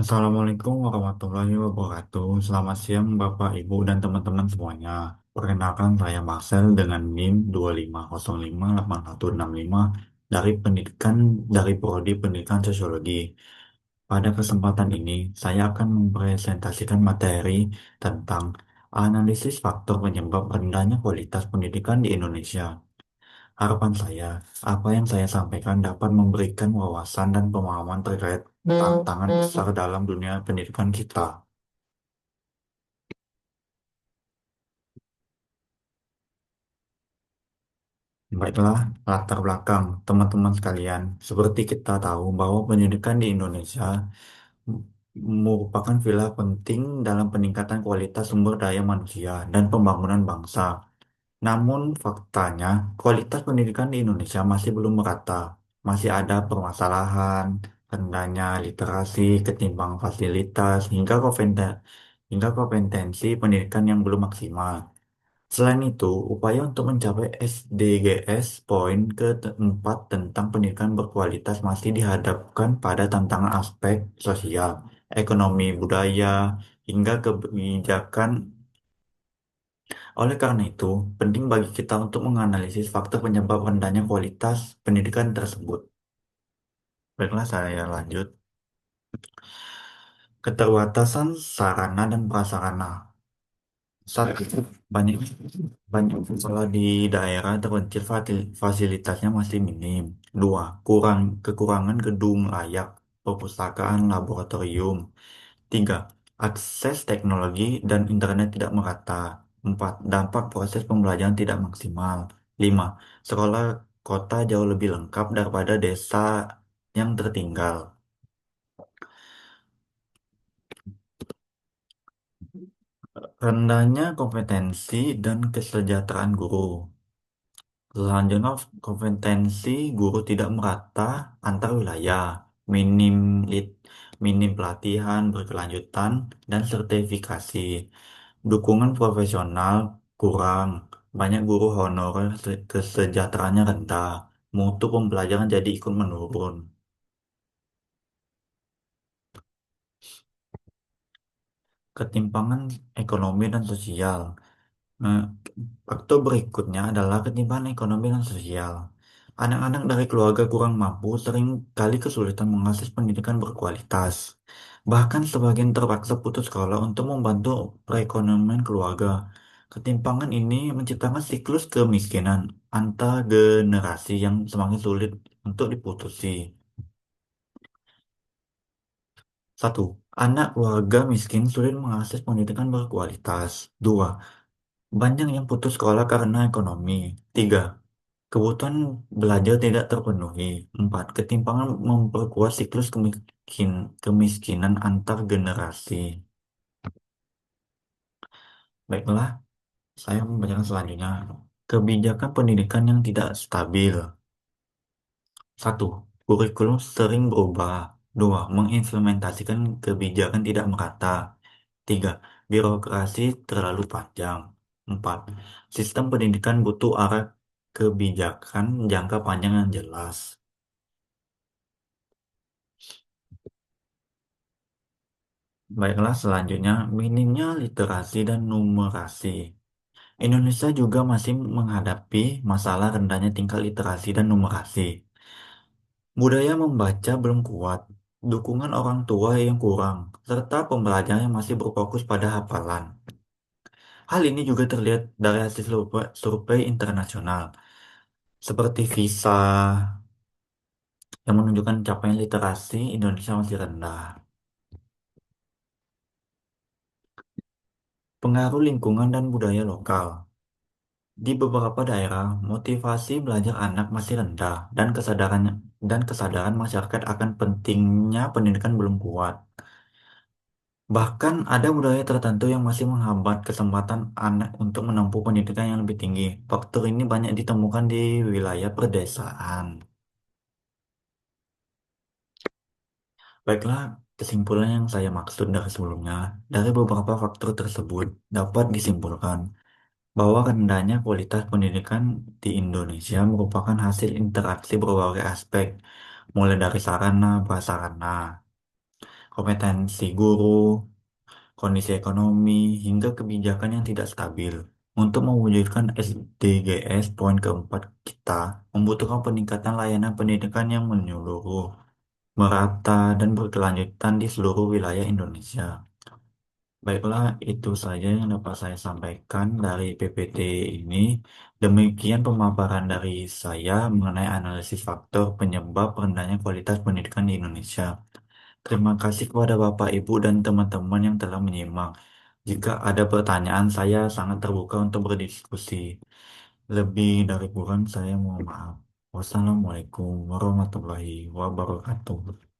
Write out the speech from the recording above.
Assalamualaikum warahmatullahi wabarakatuh. Selamat siang Bapak, Ibu, dan teman-teman semuanya. Perkenalkan saya Marcel dengan NIM 25058165 dari Prodi Pendidikan Sosiologi. Pada kesempatan ini, saya akan mempresentasikan materi tentang analisis faktor penyebab rendahnya kualitas pendidikan di Indonesia. Harapan saya, apa yang saya sampaikan dapat memberikan wawasan dan pemahaman terkait tantangan besar dalam dunia pendidikan kita. Baiklah, latar belakang teman-teman sekalian. Seperti kita tahu bahwa pendidikan di Indonesia m- merupakan pilar penting dalam peningkatan kualitas sumber daya manusia dan pembangunan bangsa. Namun faktanya, kualitas pendidikan di Indonesia masih belum merata. Masih ada permasalahan, rendahnya literasi, ketimbang fasilitas, hingga kompetensi pendidikan yang belum maksimal. Selain itu, upaya untuk mencapai SDGs poin keempat tentang pendidikan berkualitas masih dihadapkan pada tantangan aspek sosial, ekonomi, budaya, hingga kebijakan. Oleh karena itu, penting bagi kita untuk menganalisis faktor penyebab rendahnya kualitas pendidikan tersebut. Baiklah, saya lanjut. Keterbatasan sarana dan prasarana. Satu, banyak banyak sekolah di daerah terpencil fasilitasnya masih minim. Dua, kekurangan gedung layak, perpustakaan, laboratorium. Tiga, akses teknologi dan internet tidak merata. Empat, dampak proses pembelajaran tidak maksimal. Lima, sekolah kota jauh lebih lengkap daripada desa yang tertinggal. Rendahnya kompetensi dan kesejahteraan guru. Selanjutnya, kompetensi guru tidak merata antar wilayah, minim lit, minim pelatihan berkelanjutan dan sertifikasi. Dukungan profesional kurang, banyak guru honorer kesejahteraannya rendah, mutu pembelajaran jadi ikut menurun. Ketimpangan ekonomi dan sosial. Nah, faktor berikutnya adalah ketimpangan ekonomi dan sosial. Anak-anak dari keluarga kurang mampu sering kali kesulitan mengakses pendidikan berkualitas. Bahkan sebagian terpaksa putus sekolah untuk membantu perekonomian keluarga. Ketimpangan ini menciptakan siklus kemiskinan antar generasi yang semakin sulit untuk diputusi. Satu, anak keluarga miskin sulit mengakses pendidikan berkualitas. Dua, banyak yang putus sekolah karena ekonomi. Tiga, kebutuhan belajar tidak terpenuhi. Empat, ketimpangan memperkuat siklus kemiskinan antar generasi. Baiklah, saya membacakan selanjutnya. Kebijakan pendidikan yang tidak stabil. Satu, kurikulum sering berubah. Dua, mengimplementasikan kebijakan tidak merata. Tiga, birokrasi terlalu panjang. Empat, sistem pendidikan butuh arah kebijakan jangka panjang yang jelas. Baiklah, selanjutnya, minimnya literasi dan numerasi. Indonesia juga masih menghadapi masalah rendahnya tingkat literasi dan numerasi. Budaya membaca belum kuat, dukungan orang tua yang kurang, serta pembelajaran yang masih berfokus pada hafalan. Hal ini juga terlihat dari hasil survei internasional, seperti PISA, yang menunjukkan capaian literasi Indonesia masih rendah. Pengaruh lingkungan dan budaya lokal. Di beberapa daerah, motivasi belajar anak masih rendah dan kesadaran masyarakat akan pentingnya pendidikan belum kuat. Bahkan ada budaya tertentu yang masih menghambat kesempatan anak untuk menempuh pendidikan yang lebih tinggi. Faktor ini banyak ditemukan di wilayah pedesaan. Baiklah, kesimpulan yang saya maksud dari sebelumnya, dari beberapa faktor tersebut dapat disimpulkan bahwa rendahnya kualitas pendidikan di Indonesia merupakan hasil interaksi berbagai aspek, mulai dari sarana, prasarana, kompetensi guru, kondisi ekonomi, hingga kebijakan yang tidak stabil. Untuk mewujudkan SDGs poin keempat kita membutuhkan peningkatan layanan pendidikan yang menyeluruh, merata, dan berkelanjutan di seluruh wilayah Indonesia. Baiklah, itu saja yang dapat saya sampaikan dari PPT ini. Demikian pemaparan dari saya mengenai analisis faktor penyebab rendahnya kualitas pendidikan di Indonesia. Terima kasih kepada Bapak, Ibu, dan teman-teman yang telah menyimak. Jika ada pertanyaan, saya sangat terbuka untuk berdiskusi. Lebih dari kurang, saya mohon maaf. Wassalamualaikum warahmatullahi wabarakatuh.